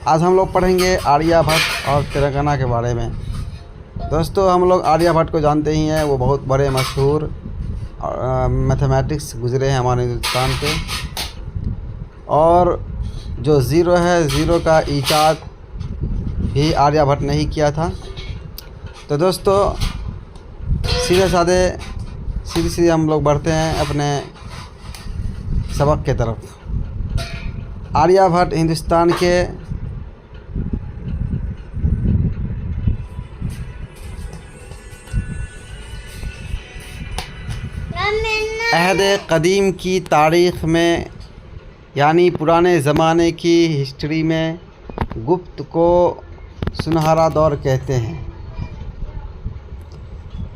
آج ہم لوگ پڑھیں گے آریہ بھٹ اور تلنگانہ کے بارے میں۔ دوستو ہم لوگ آریہ بھٹ کو جانتے ہی ہیں، وہ بہت بڑے مشہور میتھمیٹکس گزرے ہیں ہمارے ہندوستان کے، اور جو زیرو ہے، زیرو کا ایجاد بھی آریہ بھٹ نے ہی کیا تھا۔ تو دوستو سیدھے ہم لوگ بڑھتے ہیں اپنے سبق کے طرف۔ آریہ بھٹ ہندوستان کے عہد قدیم کی تاریخ میں، یعنی پرانے زمانے کی ہسٹری میں، گپت کو سنہرا دور کہتے ہیں۔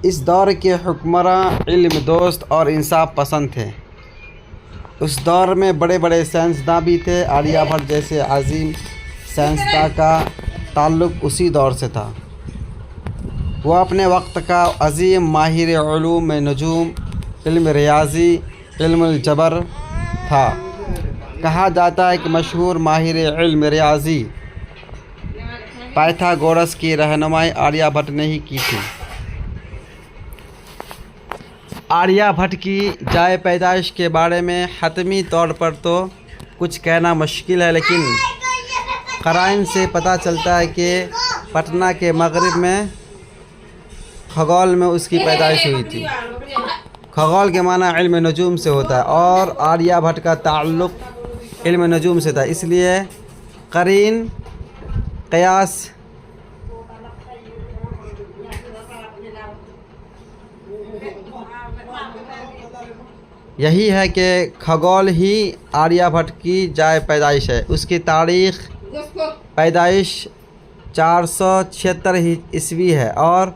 اس دور کے حکمراں علم دوست اور انصاف پسند تھے۔ اس دور میں بڑے بڑے سائنسداں بھی تھے۔ آریہ بھٹ جیسے عظیم سائنسداں کا تعلق اسی دور سے تھا۔ وہ اپنے وقت کا عظیم ماہر علوم نجوم، علم ریاضی، علم الجبر تھا۔ کہا جاتا ہے کہ مشہور ماہر علم ریاضی پائتھاگورس کی رہنمائی آریہ بھٹ نے ہی کی تھی۔ آریہ بھٹ کی جائے پیدائش کے بارے میں حتمی طور پر تو کچھ کہنا مشکل ہے، لیکن قرائن سے پتہ چلتا ہے کہ پٹنہ کے مغرب میں کھگول میں اس کی پیدائش ہوئی تھی۔ کھگول کے معنی علم نجوم سے ہوتا ہے، اور آریہ بھٹ کا تعلق علم نجوم سے تھا، اس لیے قرین قیاس یہی ہے کہ کھگول ہی آریہ بھٹ کی جائے پیدائش ہے۔ اس کی تاریخ پیدائش 476 عیسوی ہے، اور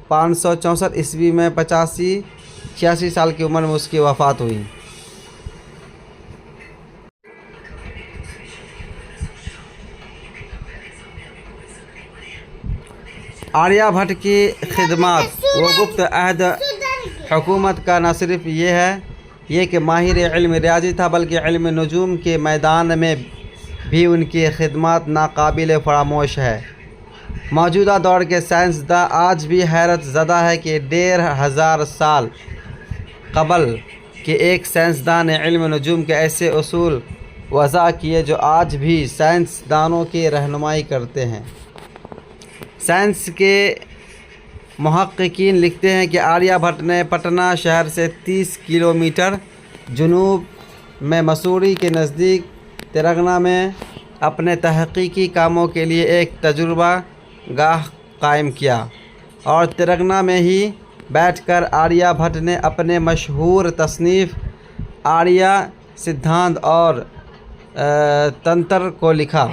564 عیسوی میں 85-86 سال کی عمر میں اس کی وفات ہوئی۔ آریہ بھٹ کی خدمات و گپت عہد حکومت کا نہ صرف یہ کہ ماہر علم ریاضی تھا، بلکہ علم نجوم کے میدان میں بھی ان کی خدمات ناقابل فراموش ہے۔ موجودہ دور کے سائنسداں آج بھی حیرت زدہ ہے کہ 1500 سال قبل کے ایک سائنسداں نے علم نجوم کے ایسے اصول وضع کیے جو آج بھی سائنسدانوں کی رہنمائی کرتے ہیں۔ سائنس کے محققین لکھتے ہیں کہ آریہ بھٹ نے پٹنہ شہر سے 30 کلومیٹر جنوب میں مسوری کے نزدیک تلنگانہ میں اپنے تحقیقی کاموں کے لیے ایک تجربہ گاہ قائم کیا، اور تلنگانہ میں ہی بیٹھ کر آریہ بھٹ نے اپنے مشہور تصنیف آریہ سدھانت اور تنتر کو لکھا۔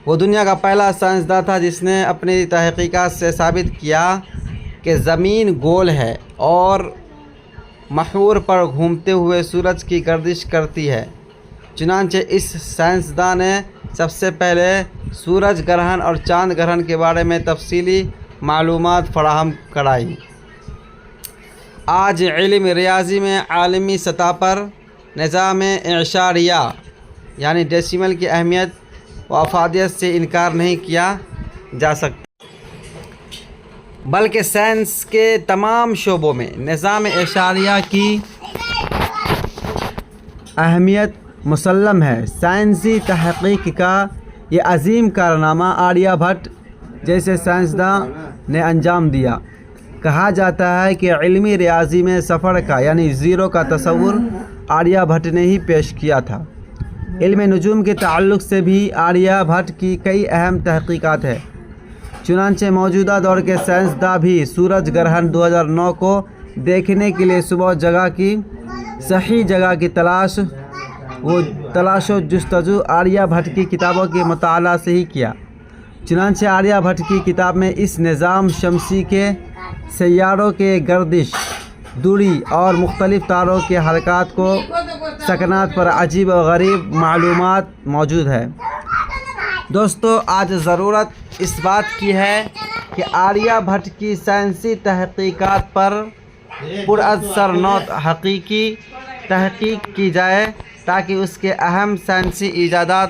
وہ دنیا کا پہلا سائنسداں تھا جس نے اپنی تحقیقات سے ثابت کیا کہ زمین گول ہے اور محور پر گھومتے ہوئے سورج کی گردش کرتی ہے۔ چنانچہ اس سائنسداں نے سب سے پہلے سورج گرہن اور چاند گرہن کے بارے میں تفصیلی معلومات فراہم کرائی۔ آج علم ریاضی میں عالمی سطح پر نظام اعشاریہ یعنی ڈیسیمل کی اہمیت و افادیت سے انکار نہیں کیا جا سکتا، بلکہ سائنس کے تمام شعبوں میں نظام اعشاریہ کی اہمیت مسلم ہے۔ سائنسی تحقیق کا یہ عظیم کارنامہ آریہ بھٹ جیسے سائنسداں نے انجام دیا۔ کہا جاتا ہے کہ علمی ریاضی میں صفر کا یعنی زیرو کا تصور آریہ بھٹ نے ہی پیش کیا تھا۔ علم نجوم کے تعلق سے بھی آریہ بھٹ کی کئی اہم تحقیقات ہیں۔ چنانچہ موجودہ دور کے سائنسداں بھی سورج گرہن 2009 کو دیکھنے کے لیے صحیح جگہ کی تلاش و جستجو آریہ بھٹ کی کتابوں کے مطالعہ سے ہی کیا۔ چنانچہ آریہ بھٹ کی کتاب میں اس نظام شمسی کے سیاروں کے گردش، دوری اور مختلف تاروں کے حرکات کو سکنات پر عجیب و غریب معلومات موجود ہے۔ دوستو آج ضرورت اس بات کی ہے کہ آریہ بھٹ کی سائنسی تحقیقات پر پراثر نو حقیقی تحقیق کی جائے تاکہ اس کے اہم سائنسی ایجادات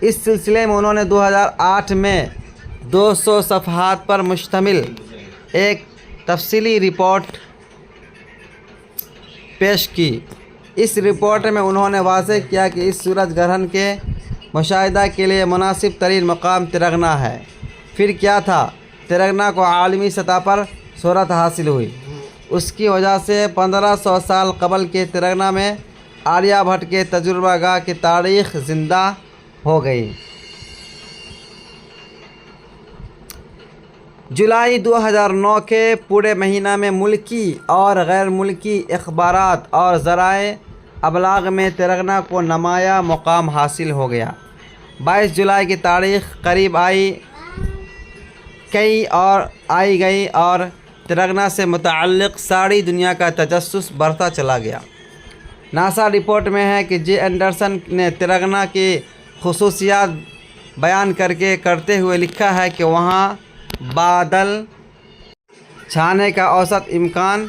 اس سلسلے میں انہوں نے 2008 میں 200 صفحات پر مشتمل ایک تفصیلی رپورٹ پیش کی۔ اس رپورٹ میں انہوں نے واضح کیا کہ اس سورج گرہن کے مشاہدہ کے لیے مناسب ترین مقام ترنگنا ہے۔ پھر کیا تھا؟ ترنگنا کو عالمی سطح پر شہرت حاصل ہوئی۔ اس کی وجہ سے 1500 سال قبل کے ترنگنا میں آریہ بھٹ کے تجربہ گاہ کی تاریخ زندہ ہو گئی۔ جولائی 2009 کے پورے مہینہ میں ملکی اور غیر ملکی اخبارات اور ذرائع ابلاغ میں ترنگنا کو نمایاں مقام حاصل ہو گیا۔ 22 جولائی کی تاریخ قریب آئی گئی اور ترنگنا سے متعلق ساری دنیا کا تجسس بڑھتا چلا گیا۔ ناسا رپورٹ میں ہے کہ جے اینڈرسن نے ترنگنا کی خصوصیات بیان کرتے ہوئے لکھا ہے کہ وہاں بادل چھانے کا اوسط امکان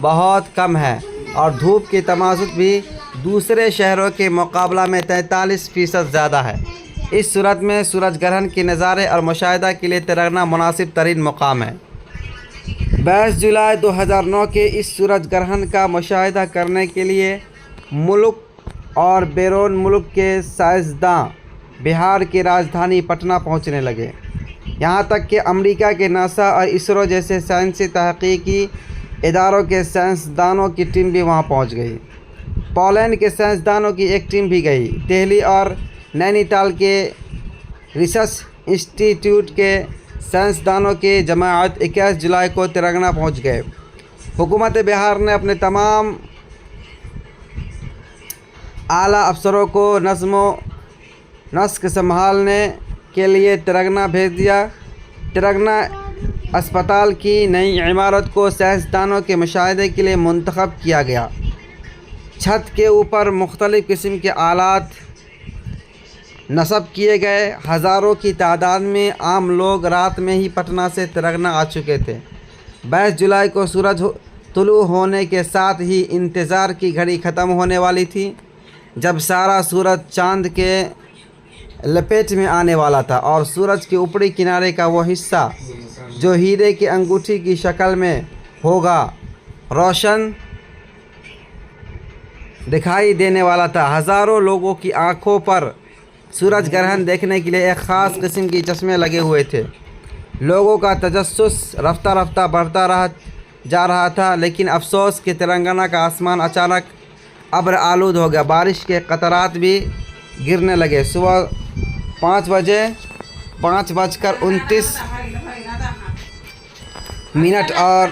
بہت کم ہے اور دھوپ کی تمازت بھی دوسرے شہروں کے مقابلہ میں 43% زیادہ ہے۔ اس صورت میں سورج گرہن کے نظارے اور مشاہدہ کے لیے ترنگنا مناسب ترین مقام ہے۔ 22 جولائی 2009 کے اس سورج گرہن کا مشاہدہ کرنے کے لیے ملک اور بیرون ملک کے سائنسداں بہار کی راجدھانی پٹنہ پہنچنے لگے۔ یہاں تک کہ امریکہ کے ناسا اور اسرو جیسے سائنسی تحقیقی اداروں کے سائنسدانوں کی ٹیم بھی وہاں پہنچ گئی۔ پولینڈ کے سائنسدانوں کی ایک ٹیم بھی گئی۔ دہلی اور نینی تال کے ریسرچ انسٹی ٹیوٹ کے سائنسدانوں کی جماعت 21 جولائی کو ترنگنا پہنچ گئے۔ حکومت بہار نے اپنے تمام اعلیٰ افسروں کو نظم و نسق سنبھالنے کے لیے ترنگنا بھیج دیا۔ ترنگنا اسپتال کی نئی عمارت کو سائنسدانوں کے مشاہدے کے لیے منتخب کیا گیا۔ چھت کے اوپر مختلف قسم کے آلات نصب کیے گئے۔ ہزاروں کی تعداد میں عام لوگ رات میں ہی پٹنہ سے ترنگنا آ چکے تھے۔ 22 جولائی کو سورج طلوع ہونے کے ساتھ ہی انتظار کی گھڑی ختم ہونے والی تھی، جب سارا سورج چاند کے لپیٹ میں آنے والا تھا اور سورج کے اوپری کنارے کا وہ حصہ جو ہیرے کی انگوٹھی کی شکل میں ہوگا روشن دکھائی دینے والا تھا۔ ہزاروں لوگوں کی آنکھوں پر سورج گرہن دیکھنے کے لیے ایک خاص قسم کی چشمے لگے ہوئے تھے۔ لوگوں کا تجسس رفتہ رفتہ بڑھتا جا رہا تھا، لیکن افسوس کہ تلنگانہ کا آسمان اچانک ابر آلود ہو گیا۔ بارش کے قطرات بھی گرنے لگے۔ صبح 5:29 اور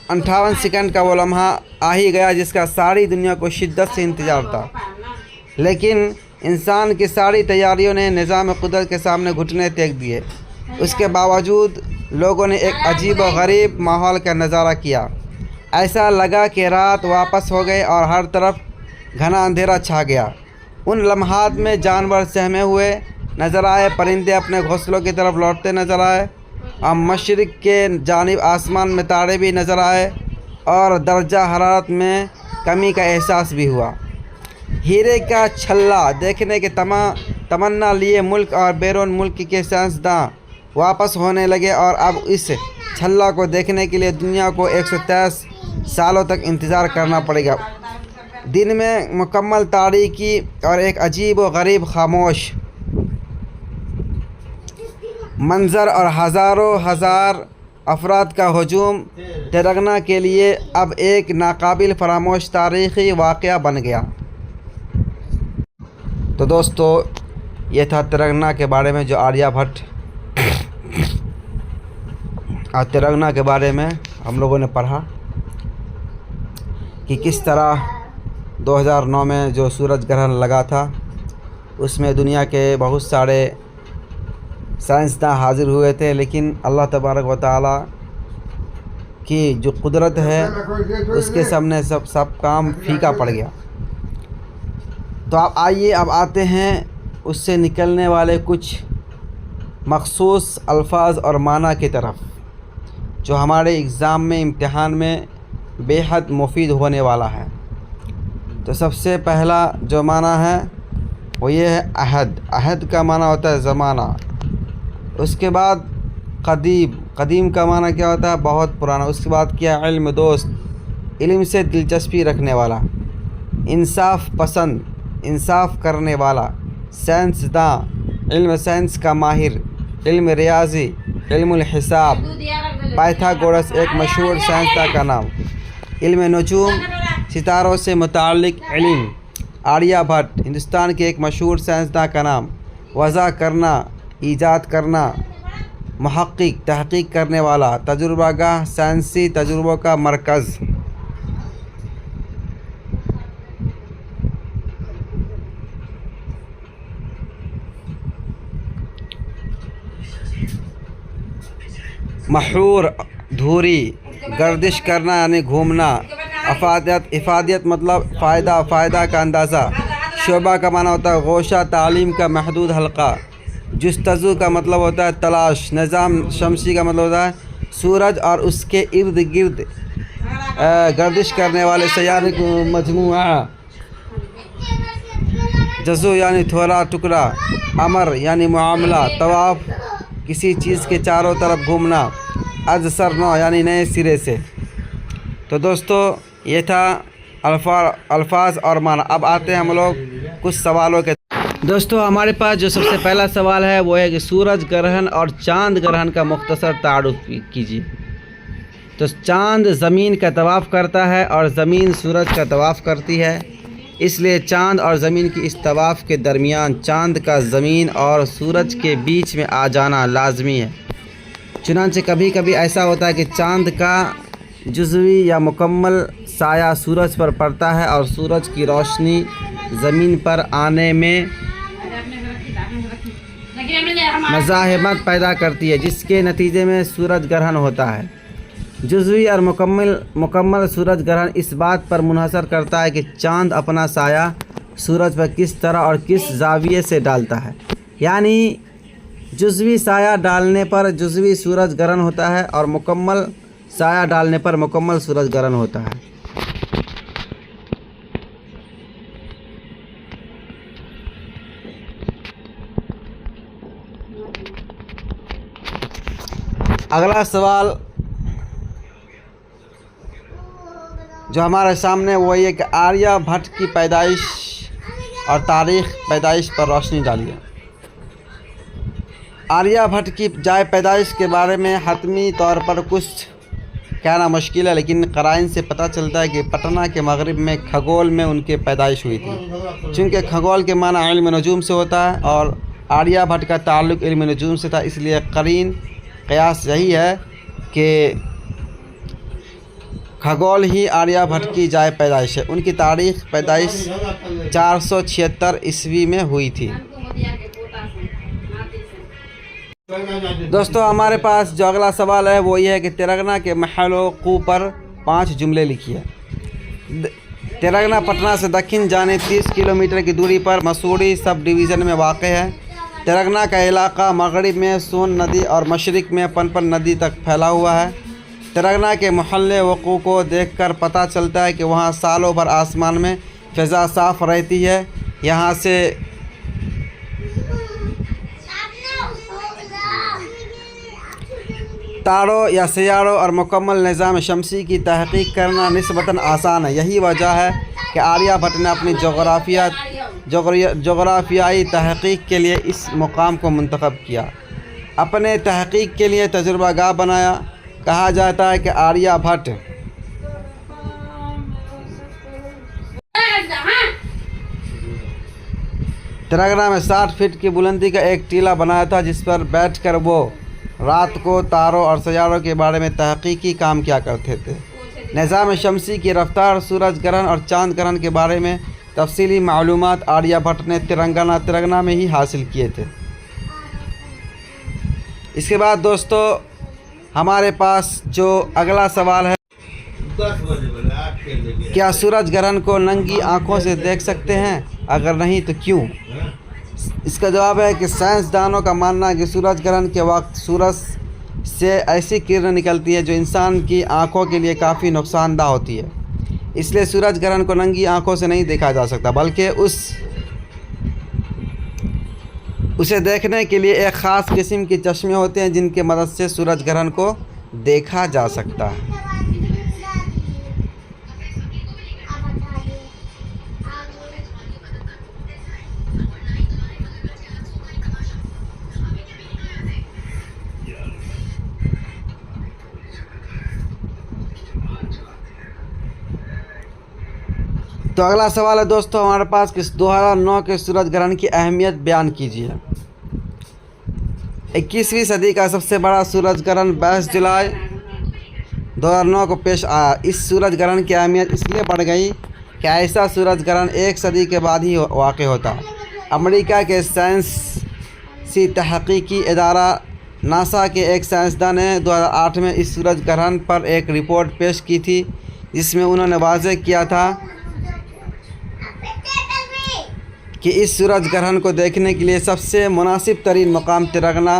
58 سیکنڈ کا وہ لمحہ آ ہی گیا جس کا ساری دنیا کو شدت سے انتظار تھا، لیکن انسان کی ساری تیاریوں نے نظام قدرت کے سامنے گھٹنے ٹیک دیے۔ اس کے باوجود لوگوں نے ایک عجیب و غریب ماحول کا نظارہ کیا۔ ایسا لگا کہ رات واپس ہو گئی اور ہر طرف گھنا اندھیرا چھا گیا۔ ان لمحات میں جانور سہمے ہوئے نظر آئے، پرندے اپنے گھونسلوں کی طرف لوٹتے نظر آئے اور مشرق کے جانب آسمان میں تارے بھی نظر آئے اور درجہ حرارت میں کمی کا احساس بھی ہوا۔ ہیرے کا چھلا دیکھنے کے تمنا لیے ملک اور بیرون ملک کے سائنسداں واپس ہونے لگے اور اب اس چھلا کو دیکھنے کے لیے دنیا کو 123 سالوں تک انتظار کرنا پڑے گا۔ دن میں مکمل تاریکی اور ایک عجیب و غریب خاموش منظر اور ہزاروں ہزار افراد کا ہجوم تلنگانہ کے لیے اب ایک ناقابل فراموش تاریخی واقعہ بن گیا۔ تو دوستو، یہ تھا تلنگانہ کے بارے میں جو آریہ بھٹ اور تلنگانہ کے بارے میں ہم لوگوں نے پڑھا کہ کس طرح 2009 میں جو سورج گرہن لگا تھا اس میں دنیا کے بہت سارے سائنسداں حاضر ہوئے تھے، لیکن اللہ تبارک و تعالیٰ کی جو قدرت ہے اس کے سامنے سب کام پھیکا پڑ گیا۔ تو اب آتے ہیں اس سے نکلنے والے کچھ مخصوص الفاظ اور معنی کی طرف جو ہمارے اگزام میں امتحان میں بے حد مفید ہونے والا ہے۔ تو سب سے پہلا جو معنی ہے وہ یہ ہے عہد. عہد کا معنی ہوتا ہے زمانہ. اس کے بعد قدیم. قدیم کا معنی کیا ہوتا ہے؟ بہت پرانا. اس کے بعد کیا؟ علم دوست، علم سے دلچسپی رکھنے والا. انصاف پسند، انصاف کرنے والا. سائنس داں، علم سائنس کا ماہر. علم ریاضی، علم الحساب. پائتھاگورس ایک مشہور سائنسداں کا نام. علم نجوم، ستاروں سے متعلق علم. آریہ بھٹ ہندوستان کے ایک مشہور سائنسداں کا نام. وضع کرنا، ایجاد کرنا. محقق، تحقیق کرنے والا. تجربہ گاہ، سائنسی تجربوں کا مرکز. محور، دھوری، گردش کرنا یعنی گھومنا. افادیت، افادیت مطلب فائدہ، فائدہ کا اندازہ. شعبہ کا معنی ہوتا ہے گوشہ تعلیم کا محدود حلقہ. جستجو کا مطلب ہوتا ہے تلاش. نظام شمسی کا مطلب ہوتا ہے سورج اور اس کے ارد گرد گردش کرنے والے سیارے کو مجموعہ. جزو یعنی تھوڑا ٹکڑا. امر یعنی معاملہ. طواف کسی چیز کے چاروں طرف گھومنا. از سر نو یعنی نئے سرے سے. تو دوستو یہ تھا الفاظ اور معنی. اب آتے ہیں ہم لوگ کچھ سوالوں کے. دوستو ہمارے پاس جو سب سے پہلا سوال ہے وہ ہے کہ سورج گرہن اور چاند گرہن کا مختصر تعارف کیجیے. تو چاند زمین کا طواف کرتا ہے اور زمین سورج کا طواف کرتی ہے. اس لیے چاند اور زمین کی اس طواف کے درمیان چاند کا زمین اور سورج کے بیچ میں آ جانا لازمی ہے. چنانچہ کبھی کبھی ایسا ہوتا ہے کہ چاند کا جزوی یا مکمل سایہ سورج پر پڑتا ہے اور سورج کی روشنی زمین پر آنے میں مزاحمت پیدا کرتی ہے، جس کے نتیجے میں سورج گرہن ہوتا ہے. جزوی اور مکمل سورج گرہن اس بات پر منحصر کرتا ہے کہ چاند اپنا سایہ سورج پر کس طرح اور کس زاویے سے ڈالتا ہے. یعنی جزوی سایہ ڈالنے پر جزوی سورج گرہن ہوتا ہے اور مکمل سایہ ڈالنے پر مکمل سورج گرہن ہوتا ہے. اگلا سوال جو ہمارے سامنے وہ یہ کہ آریہ بھٹ کی پیدائش اور تاریخ پیدائش پر روشنی ڈالیے. آریہ بھٹ کی جائے پیدائش کے بارے میں حتمی طور پر کچھ کہنا مشکل ہے، لیکن قرائن سے پتہ چلتا ہے کہ پٹنہ کے مغرب میں کھگول میں ان کی پیدائش ہوئی تھی. چونکہ کھگول کے معنی علم نجوم سے ہوتا ہے اور آریہ بھٹ کا تعلق علم نجوم سے تھا، اس لیے قرین قیاس یہی ہے کہ کھگول ہی آریہ بھٹ کی جائے پیدائش ہے. ان کی تاریخ پیدائش 476 عیسوی میں ہوئی تھی. دوستو ہمارے پاس جو اگلا سوال ہے وہ یہ ہے کہ تلنگانہ کے محل وقوع پر 5 جملے لکھیے. تلنگانہ پٹنہ سے دکن جانب 30 کلومیٹر کی دوری پر مسوڑی سب ڈویژن میں واقع ہے. تلنگانہ کا علاقہ مغرب میں سون ندی اور مشرق میں پنپن ندی تک پھیلا ہوا ہے. تلنگانہ کے محل وقوع کو دیکھ کر پتہ چلتا ہے کہ وہاں سالوں بھر آسمان میں فضا صاف رہتی ہے. یہاں سے تاروں یا سیاروں اور مکمل نظام شمسی کی تحقیق کرنا نسبتاً آسان ہے. یہی وجہ ہے کہ آریہ بھٹ نے اپنی جغرافیائی تحقیق کے لیے اس مقام کو منتخب کیا. اپنے تحقیق کے لیے تجربہ گاہ بنایا. کہا جاتا ہے کہ آریہ بھٹ تلنگانہ میں 60 فٹ کی بلندی کا ایک ٹیلہ بنایا تھا، جس پر بیٹھ کر وہ رات کو تاروں اور سیاروں کے بارے میں تحقیقی کام کیا کرتے تھے. نظام شمسی کی رفتار، سورج گرہن اور چاند گرہن کے بارے میں تفصیلی معلومات آریہ بھٹ نے تلنگانہ میں ہی حاصل کیے تھے. اس کے بعد دوستو ہمارے پاس جو اگلا سوال ہے، کیا سورج گرہن کو ننگی آنکھوں سے دیکھ سکتے ہیں؟ اگر نہیں تو کیوں؟ اس کا جواب ہے کہ سائنسدانوں کا ماننا ہے کہ سورج گرہن کے وقت سورج سے ایسی کرنیں نکلتی ہے جو انسان کی آنکھوں کے لیے کافی نقصان دہ ہوتی ہے. اس لیے سورج گرہن کو ننگی آنکھوں سے نہیں دیکھا جا سکتا، بلکہ اسے دیکھنے کے لیے ایک خاص قسم کے چشمے ہوتے ہیں جن کی مدد سے سورج گرہن کو دیکھا جا سکتا ہے۔ تو اگلا سوال ہے دوستو ہمارے پاس کہ 2009 کے سورج گرہن کی اہمیت بیان کیجیے۔ 21ویں صدی کا سب سے بڑا سورج گرہن 22 جولائی 2009 کو پیش آیا۔ اس سورج گرہن کی اہمیت اس لیے بڑھ گئی کہ ایسا سورج گرہن ایک صدی کے بعد ہی واقع ہوتا ہے۔ امریکہ کے سائنسی تحقیقی ادارہ ناسا کے ایک سائنسداں نے 2008 میں اس سورج گرہن پر ایک رپورٹ پیش کی تھی جس میں انہوں نے واضح کیا تھا کہ اس سورج گرہن کو دیکھنے کے لیے سب سے مناسب ترین مقام تلنگانہ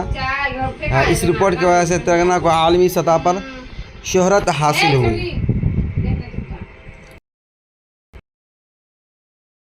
ہے۔ اس رپورٹ کی وجہ سے تلنگانہ کو عالمی سطح پر شہرت حاصل ہوئی۔